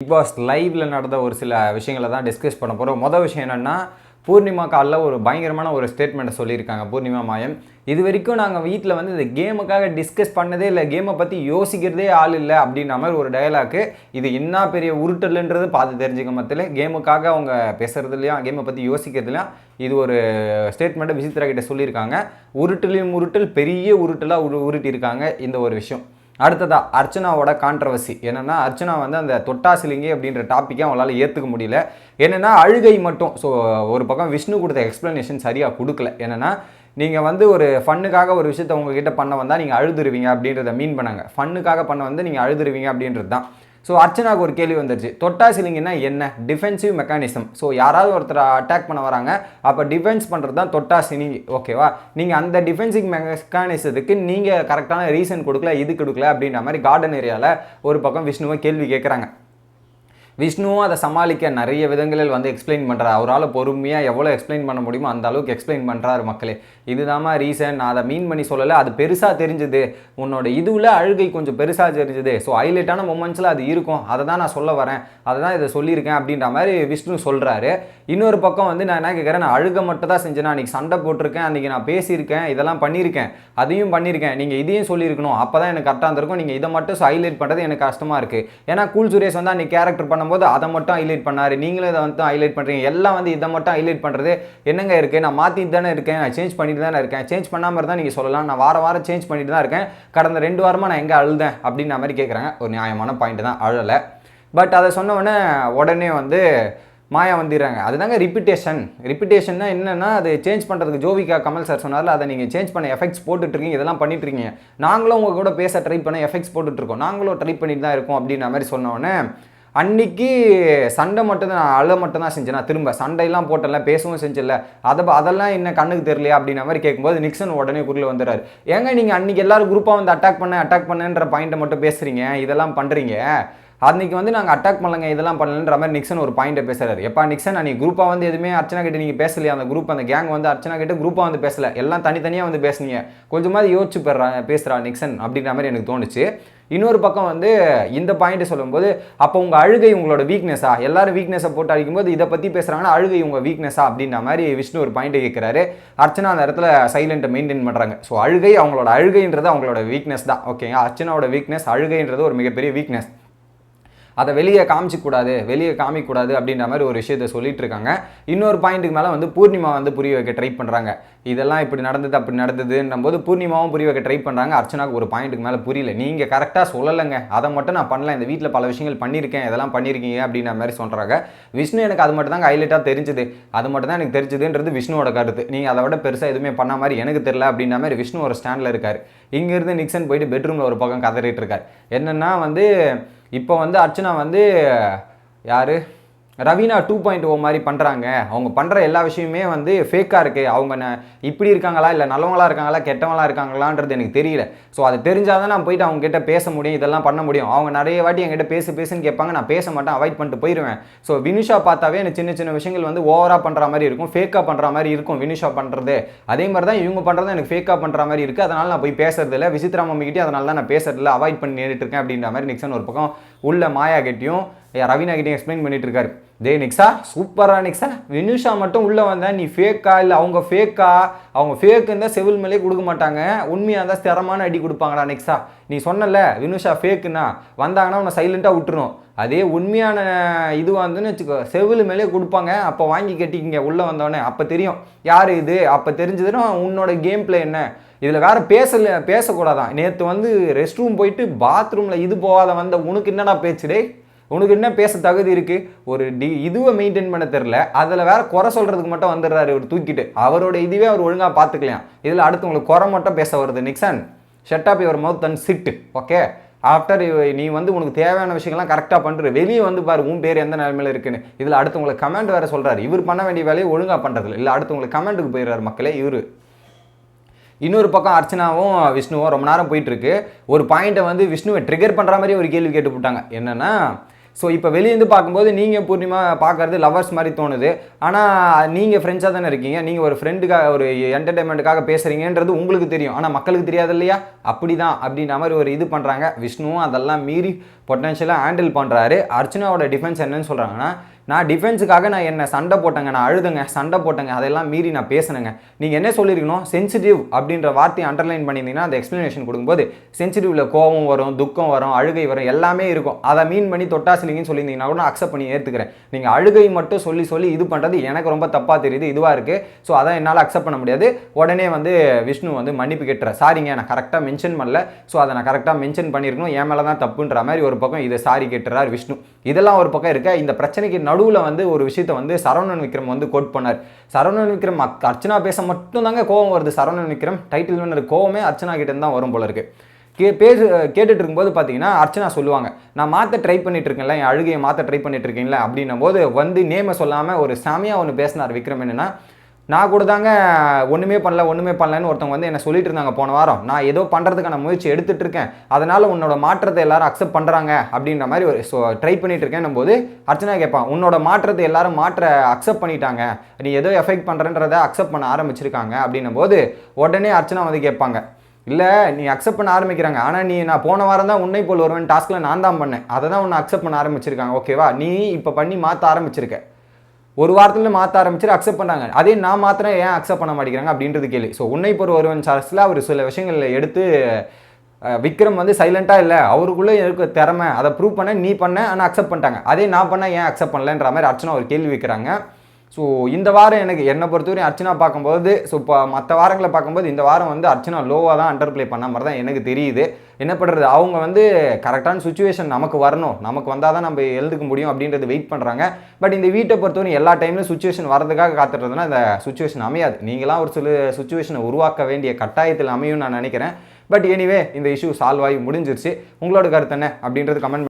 Big pass லைவ்ல நடந்த ஒரு சில விஷயங்களை தான் டிஸ்கஸ் பண்ண போகிறோம். மொதல் விஷயம் என்னென்னா, பூர்ணிமா காலைல ஒரு பயங்கரமான ஒரு ஸ்டேட்மெண்ட்டை சொல்லியிருக்காங்க. பூர்ணிமா மாயம், இது வரைக்கும் நாங்கள் வீட்டில் வந்து இந்த கேமுக்காக டிஸ்கஸ் பண்ணதே இல்லை, கேமை பற்றி யோசிக்கிறதே ஆள் இல்லை அப்படின்ற மாதிரி ஒரு டயலாக்கு. இது என்ன பெரிய உருட்டல்ன்றது பார்த்து தெரிஞ்சுக்க மத்தியில் கேமுக்காக அவங்க பேசுகிறதுலையும் கேமை பற்றி யோசிக்கிறதுலையும் இது ஒரு ஸ்டேட்மெண்ட்டை விசித்ரா கிட்ட சொல்லியிருக்காங்க. உருட்டலையும் உருட்டல் பெரிய உருட்டலாக உருட்டியிருக்காங்க இந்த ஒரு விஷயம். அடுத்ததா அர்ச்சனாவோட கான்ட்ரவர்சி என்னென்னா, அர்ச்சனா வந்து அந்த தொட்டாசிலிங்கி அப்படின்ற டாப்பிக்கை அவங்களால ஏற்றுக்க முடியல. என்னென்னா அழுகை மட்டும். ஸோ ஒரு பக்கம் விஷ்ணு கொடுத்த எக்ஸ்ப்ளனேஷன் சரியாக கொடுக்கல. என்னென்னா, நீங்கள் வந்து ஒரு ஃபன்னுக்காக ஒரு விஷயத்தை உங்ககிட்ட பண்ண வந்தால் நீங்கள் அழுதுருவீங்க அப்படின்றத மீன் பண்ணாங்க. ஃபன்னுக்காக பண்ண வந்து நீங்கள் அழுதுருவீங்க அப்படின்றது தான். ஸோ அர்ச்சனாவுக்கு ஒரு கேள்வி வந்துருச்சு, தொட்டாசிலிங்கன்னா என்ன? Defensive mechanism. ஸோ யாராவது ஒருத்தர் அட்டாக் பண்ண வராங்க, அப்போ டிஃபென்ஸ் பண்ணுறது தான் தொட்டாசிலிங்கி, ஓகேவா? நீங்கள் அந்த டிஃபென்சிவ் மெக்கானிசத்துக்கு நீங்கள் கரெக்டான ரீசன் கொடுக்கல, இது கொடுக்கல அப்படின்ற மாதிரி கார்டன் ஏரியாவில் ஒரு பக்கம் விஷ்ணுவை கேள்வி கேட்குறாங்க. விஷ்ணுவும் அதை சமாளிக்க நிறைய விதங்களில் வந்து எக்ஸ்பிளைன் பண்ணுறாரு. அவரால் பொறுமையாக எவ்வளோ எக்ஸ்பிளைன் பண்ண முடியுமோ அந்த அளவுக்கு எக்ஸ்பிளைன் பண்ணுறாரு மக்களே. இதுதாம்மா ரீசன், நான் அதை மீன் பண்ணி சொல்லலை, அது பெருசாக தெரிஞ்சுது, உன்னோட இதுவில் அழுகை கொஞ்சம் பெருசாக தெரிஞ்சுது, ஸோ ஹைலைட்டான மொமெண்ட்ஸில் அது இருக்கும், அதை தான் நான் சொல்ல வரேன், அதை தான் இதை சொல்லியிருக்கேன் அப்படின்ற மாதிரி விஷ்ணு சொல்கிறாரு. இன்னொரு பக்கம் வந்து நான் என்ன கேட்குறேன், நான் அழுக மட்டும் தான் செஞ்சேன், அன்றைக்கி சண்டை போட்டிருக்கேன், அன்றைக்கி நான் பேசியிருக்கேன், இதெல்லாம் பண்ணியிருக்கேன், அதையும் பண்ணியிருக்கேன், நீங்கள் இதையும் சொல்லியிருக்கணும், அப்போ தான் எனக்கு கரெக்டாக இருந்திருக்கும், நீங்கள் இதை மட்டும் ஹைலைட் பண்ணுறது எனக்கு கஷ்டமாக இருக்குது. ஏன்னா கூல் சுரேஷ் வந்து அன்றைக்கி கேரக்டர் பண்ணும்போது அதை மட்டும் ஹைலைட் பண்ணார், நீங்களும் இதை வந்து ஹைலைட் பண்ணுறீங்க, எல்லாம் வந்து இதை மட்டும் ஹைலைட் பண்ணுறது என்னங்க இருக்குது? நான் மாற்றிட்டு தானே இருக்கேன், நான் சேஞ்ச் பண்ணிட்டு தானே இருக்கேன், சேஞ்ச் பண்ணாமல் இருந்தால் நீங்கள் சொல்லலாம், நான் வாரம் சேஞ்ச் பண்ணிட்டு தான் இருக்கேன், கடந்த 2 வாரமாக நான் எங்கே அழுதேன் அப்படின்ற மாதிரி கேட்குறாங்க. ஒரு நியாயமான பாயிண்ட் தான், அழலை. பட் அதை சொன்னவொடனே உடனே வந்து மாயா வந்துடுறாங்க. அதுதாங்க ரிப்பிட்டேஷன்னா என்னென்னா, அது சேஞ்ச் பண்ணுறதுக்கு ஜோவிகா கமல் சார் சொன்னார்ல, அதை நீங்கள் சேஞ்ச் பண்ண எஃபெக்ட்ஸ் போட்டுட்ருக்கீங்க, இதெல்லாம் பண்ணிட்டுருக்கீங்க, நாங்களும் உங்கள் கூட பேச ட்ரை பண்ண எஃபெக்ட்ஸ் போட்டுட்ருக்கோம், நாங்களும் ட்ரை பண்ணிட்டு தான் இருக்கோம் அப்படின்ற மாதிரி சொன்னோடனே, அன்றைக்கி சண்டை மட்டும்தான், நான் அழ மட்டும் தான் செஞ்சேன், நான் திரும்ப சண்டையெல்லாம் போட்டல, பேசவும் செஞ்சில்ல, அதெல்லாம் என்ன கண்ணுக்கு தெரியலையா அப்படின்ற மாதிரி கேட்கும்போது நிக்சன் உடனே குறுக்கில் வந்துடுறாரு. ஏங்க நீங்கள் அன்றைக்கி எல்லாரும் குரூப்பாக வந்து அட்டாக் பண்ணுன்ற பாயிண்ட்டை மட்டும் பேசுகிறீங்க, இதெல்லாம் பண்ணுறீங்க, அன்றைக்கி வந்து நாங்கள் அட்டாக் பண்ணலங்க, இதெல்லாம் பண்ணலன்ற மாதிரி நிக்சன் ஒரு பாயிண்ட்டை பேசுகிறாரு. எப்பா நிக்சன், அன்றைக்கி குரூப்பாக வந்து எதுவுமே அர்ச்சனா கிட்ட நீங்கள் பேசலையா? அந்த குரூப் அந்த கேங் வந்து அர்ச்சனா கிட்ட குரூப்பாக வந்து பேசலை, எல்லாம் தனித்தனியாக வந்து பேசுனீங்க, கொஞ்சமாதிரி யோசிச்சு பேசுகிறா நிக்சன் அப்படின்ற மாதிரி எனக்கு தோணுச்சு. இன்னொரு பக்கம் வந்து இந்த பாயிண்ட்டை சொல்லும்போது, அப்போ உங்கள் அழுகை உங்களோட வீக்னஸா? எல்லாரும் வீக்னஸை போட்டு அடிக்கும்போது இதை பற்றி பேசுகிறாங்கன்னா அழுகை உங்கள் வீக்னஸா அப்படின்ற மாதிரி விஷ்ணு ஒரு பாயிண்ட்டை கேட்குறாரு. அர்ச்சனா அந்த இடத்துல சைலண்ட்டை மெயின்டைன் பண்ணுறாங்க. ஸோ அவங்களோட அழுகைன்றது அவங்களோட வீக்னஸ் தான், ஓகேங்க? அர்ச்சனாவோட வீக்னஸ் அழுகைன்றது ஒரு மிகப்பெரிய வீக்னஸ், அதை வெளியே காமிக்கக்கூடாது அப்படின்ற மாதிரி ஒரு விஷயத்தை சொல்லிட்டு இருக்காங்க. இன்னொரு பாயிண்ட்டுக்கு மேலே வந்து பூர்ணிமா வந்து புரிய வைக்க ட்ரை பண்ணுறாங்க. இதெல்லாம் இப்படி நடந்தது அப்படி நடந்ததுன்னும் போது பூர்ணிமாவும் புரிய வைக்க ட்ரை பண்ணுறாங்க. அர்ச்சனாவுக்கு ஒரு பாயிண்ட்டுக்கு மேலே புரியல, நீங்கள் கரெக்டாக சொல்லலைங்க, அதை மட்டும் நான் பண்ணல, இந்த வீட்டில் பல விஷயங்கள் பண்ணியிருக்கேன், இதெல்லாம் பண்ணியிருக்கீங்க அப்படின்ற மாதிரி சொல்கிறாங்க. விஷ்ணு எனக்கு அது மட்டும் தாங்க ஹைலைட்டாக தெரிஞ்சுது, அது மட்டும் தான் எனக்கு தெரிஞ்சுதுன்றது விஷ்ணுவோட கருத்து. நீங்கள் அதை விட பெருசாக எதுவுமே பண்ண மாதிரி எனக்கு தெரியல அப்படின்ற மாதிரி விஷ்ணு ஒரு ஸ்டாண்டில் இருக்கார். இங்கேருந்து நிக்சன் போயிட்டு பெட்ரூமில் ஒரு பக்கம் கதறிட்டு இருக்கார். என்னென்னா வந்து இப்போ வந்து அர்ச்சனா வந்து யார், ரவீனா 2.0 மாதிரி பண்ணுறாங்க, அவங்க பண்ணுற எல்லா விஷயமே வந்து ஃபேக்காக இருக்குது, அவங்க இப்படி இருக்காங்களா இல்லை நல்லவங்களாக இருக்காங்களா கெட்டவங்களா இருக்காங்களான்றது எனக்கு தெரியல. ஸோ அது தெரிஞ்சால் தான் நான் போயிட்டு அவங்க கிட்ட பேச முடியும், இதெல்லாம் பண்ண முடியும். அவங்க நிறைய வாட்டி என்கிட்ட பேசுன்னு கேட்பாங்க, நான் பேச மாட்டேன், அவாய்ட் பண்ணிட்டு போயிடுவேன். ஸோ வினுஷா பார்த்தாவே எனக்கு சின்ன விஷயங்கள் வந்து ஓவராக பண்ணுற மாதிரி இருக்கும், ஃபேக்காக பண்ணுற மாதிரி இருக்கும் வினுஷா பண்ணுறது. அதே மாதிரி தான் இவங்க பண்ணுறது எனக்கு ஃபேக்காக பண்ணுற மாதிரி இருக்குது, அதனால் நான் போய் பேசுறதில்ல, விசித்ரா மம்மிக்கிட்டே அதனால தான் நான் பேசுறதில்ல, அவாய்ட் பண்ணி நேரிட்டு இருக்கேன் அப்படின்ற மாதிரி நிக்சன் ஒரு பக்கம் உள்ள மாயா கிட்டையும் ரவீனா கிட்டையும் எக்ஸ்பிளைன் பண்ணிட்டு இருக்காரு. டே நிக்ஸா, சூப்பரா நிக்ஸா, வினுஷா மட்டும் உள்ள வந்தா நீ ஃபேக்கா இல்லை அவங்க ஃபேக்கா? அவங்க ஃபேக்கு இருந்தால் செவில் மேலே கொடுக்க மாட்டாங்க, உண்மையாக இருந்தால் ஸ்திரமான அடி கொடுப்பாங்கடா நிக்ஸா. நீ சொன்னல வினுஷா ஃபேக்குன்னா வந்தாங்கன்னா உன்னை சைலண்ட்டாக விட்டுரும், அதே உண்மையான இதுவாக இருந்துன்னு வச்சுக்கோ செவில் மேலே கொடுப்பாங்க, அப்போ வாங்கி கட்டிக்கிங்க உள்ளே வந்தோடனே, அப்போ தெரியும் யார் இது, அப்போ தெரிஞ்சதுன்னா உன்னோட கேம் பிளே என்ன. இதில் வேறு பேசக்கூடாதான். நேற்று வந்து ரெஸ்ட் ரூம் போயிட்டு பாத்ரூமில் இது போகாத வந்த உனக்கு என்னடா பேச்சுடே, உனக்கு என்ன பேச தகுதி இருக்குது? ஒரு இதுவை மெயின்டைன் பண்ண தெரில, அதில் வேறு குறை சொல்கிறதுக்கு மட்டும் வந்துடுறாரு இவர் தூக்கிட்டு, அவரோட இதுவே அவர் ஒழுங்காக பார்த்துக்கலாம், இதில் அடுத்தவங்களுக்கு குறை மட்டும் பேச வருது. Nixon shut up your mouth and sit, okay? After நீ வந்து உனக்கு தேவையான விஷயங்கள்லாம் கரெக்டாக பண்ணுற, வெளியே வந்து பாரு உன் பேர் எந்த நிலைமையில் இருக்குன்னு. இதில் அடுத்தவங்களுக்கு கமெண்ட் வேறு சொல்கிறாரு, இவர் பண்ண வேண்டிய வேலையை ஒழுங்காக பண்ணுறதில்ல, இல்லை அடுத்தவங்களுக்கு கமெண்ட்டுக்கு போயிடுறாரு மக்களே இவர். இன்னொரு பக்கம் அர்ச்சனாவும் விஷ்ணுவும் ரொம்ப நேரம் போயிட்டுருக்கு. ஒரு பாயிண்ட்டை வந்து விஷ்ணுவை ட்ரிகர் பண்ணுற மாதிரி ஒரு கேள்வி கேட்டு போட்டாங்க. என்னென்னா, ஸோ இப்போ வெளியேருந்து பார்க்கும்போது நீங்கள் பூர்ணிமா பார்க்குறது லவர்ஸ் மாதிரி தோணுது, ஆனால் நீங்கள் ஃப்ரெண்ட்ஸாக தானே இருக்கீங்க, நீங்கள் ஒரு ஃப்ரெண்டுக்காக ஒரு என்டர்டைன்மெண்ட்டுக்காக பேசுகிறீங்கன்றது உங்களுக்கு தெரியும், ஆனால் மக்களுக்கு தெரியாது இல்லையா, அப்படி தான் அப்படின்ற மாதிரி ஒரு இது பண்ணுறாங்க. விஷ்ணுவும் அதெல்லாம் மீறி பொட்டன்ஷியலாக ஹேண்டில் பண்ணுறாரு. அர்ச்சனாவோட டிஃபென்ஸ் என்னன்னு சொல்கிறாங்கன்னா, நான் டிஃபென்ஸுக்காக நான் என்ன சண்டை போட்டேங்க, நான் அழுதுங்க, சண்டை போட்டேங்க, அதெல்லாம் மீறி நான் பேசினேங்க. நீங்கள் என்ன சொல்லியிருக்கணும், சென்சிட்டிவ் அப்படின்ற வார்த்தையை அண்டர்லைன் பண்ணியிருந்தீங்கன்னா அந்த எக்ஸ்ப்ளனேஷன் கொடுக்கும்போது சென்சிட்டிவ்ல கோபம் வரும், துக்கம் வரும், அழுகை வரும், எல்லாமே இருக்கும். அதை மீன் பண்ணி தொட்டாசிலிங்கன்னு சொல்லியிருந்தீங்கன்னா கூட நான் அக்செப்ட் பண்ணி ஏற்றுக்கிறேன். நீங்கள் அழுகை மட்டும் சொல்லி சொல்லி இது பண்ணுறது எனக்கு ரொம்ப தப்பாக தெரியுது, இதுவாக இருக்குது. ஸோ அதான் என்னால் அக்செப்ட் பண்ண முடியாது. உடனே வந்து விஷ்ணு வந்து மன்னிப்பு கேட்டுறேன், சாரிங்க நான் கரெக்டாக மென்ஷன் பண்ணல, ஸோ அதை நான் கரெக்டாக மென்ஷன் பண்ணியிருக்கணும், என் மேலே தான் தப்புன்ற மாதிரி ஒரு பக்கம் இதை சாரி கேட்டுறாரு விஷ்ணு. இதெல்லாம் ஒரு பக்கம் இருக்க, இந்த பிரச்சனைக்கு நடுவில் வந்து ஒரு விஷயத்தை வந்து சரவணன் விக்ரம் வந்து கோட் பண்ணார். சரவணன் விக்ரம் அர்ச்சனா பேச மட்டும் தாங்க கோவம் வருது. சரவணன் விக்ரம் டைட்டில் வின்னர் கோவமே அர்ச்சனா கிட்ட தான் வரும் போல இருக்கு. கேட்டுட்டு இருக்கும்போது பார்த்தீங்கன்னா அர்ச்சனா சொல்லுவாங்க, நான் மாற்ற ட்ரை பண்ணிட்டு இருக்கேன்ல, என் அழுகையை மாற்ற ட்ரை பண்ணிட்டு இருக்கீங்களா அப்படின்னும் போது வந்து நேமை சொல்லாமல் ஒரு சாமியாக ஒன்று பேசினார் விக்ரம். என்னன்னா, நான் கூட தாங்க ஒன்றுமே பண்ணலன்னு ஒருத்தவங்க வந்து என்ன சொல்லிட்டு இருந்தாங்க போன வாரம். நான் ஏதோ பண்ணுறதுக்கான முயற்சி எடுத்துகிட்டு இருக்கேன், அதனால் உன்னோட மாற்றத்தை எல்லாரும் அக்செப்ட் பண்ணுறாங்க அப்படின்ற மாதிரி ஒரு ட்ரை பண்ணிட்டு இருக்கேன் போது அர்ச்சனா கேட்பான், உன்னோட மாற்றத்தை எல்லாரும் அக்செப்ட் பண்ணிட்டாங்க, நீ ஏதோ எஃபெக்ட் பண்ணுறன்றதை அக்செப்ட் பண்ண ஆரம்பிச்சிருக்காங்க அப்படின்னும் போது உடனே அர்ச்சனா வந்து கேட்பாங்க, இல்லை நீ அக்செப்ட் பண்ண ஆரம்பிக்கிறாங்க, ஆனால் நான் போன வாரம் தான் உன்னை போல் ஒருவன் டாஸ்கில் நான் தான் பண்ணேன், அதை தான் உன்னை அக்செப்ட் பண்ண ஆரம்பிச்சிருக்காங்க, ஓகேவா? நீ இப்போ பண்ணி மாற்ற ஆரம்பிச்சிருக்க, ஒரு வாரத்தில் மாற்ற ஆரம்பிச்சு அக்செப்ட் பண்ணாங்க, அதே நான் மாத்திரம் ஏன் அக்செப்ட் பண்ண மாட்டேங்கிறாங்க அப்படின்றது கேள்வி. ஸோ உன்னை பொறு ஒருவன் சார்ஸில் அவர் சில விஷயங்களில் எடுத்து விக்ரம் வந்து சைலண்ட்டாக இல்லை, அவருக்குள்ளே இருக்க திறமை அதை ப்ரூவ் பண்ண நீ பண்ண, ஆனால் அக்செப்ட் பண்ணிட்டாங்க, அதே நான் பண்ண ஏன் அக்செப்ட் பண்ணலன்ற மாதிரி அர்ச்சனா ஒரு கேள்வி வைக்கிறாங்க. ஸோ இந்த வாரம் எனக்கு என்னை பொறுத்தவரையும் அர்ச்சனா பார்க்கும்போது, ஸோ இப்போ மற்ற வாரங்களை பார்க்கும்போது இந்த வாரம் வந்து அர்ச்சனா லோவாக தான் அண்டர் ப்ளே பண்ண மாதிரி தான் எனக்கு தெரியுது. என்ன பண்ணுறது, அவங்க வந்து கரெக்டான சுச்சுவேஷன் நமக்கு வரணும், நமக்கு வந்தால் தான் நம்ம எழுதுக்க முடியும் அப்படின்றது வெயிட் பண்ணுறாங்க. பட் இந்த வீட்டை பொறுத்தவரையும் எல்லா டைம்லையும் சுச்சுவேஷன் வரதுக்காக காத்துறதுனா இந்த சுச்சுவேஷன் அமையாது. நீங்களாம் ஒரு சில சுச்சுவேஷனை உருவாக்க வேண்டிய கட்டாயத்தில் அமையும் நான் நினைக்கிறேன். பட் எனிவே இந்த இஷ்யூ சால்வ் ஆகி முடிஞ்சிருச்சு. உங்களோட கருத்து என்ன அப்படின்றது கமெண்ட்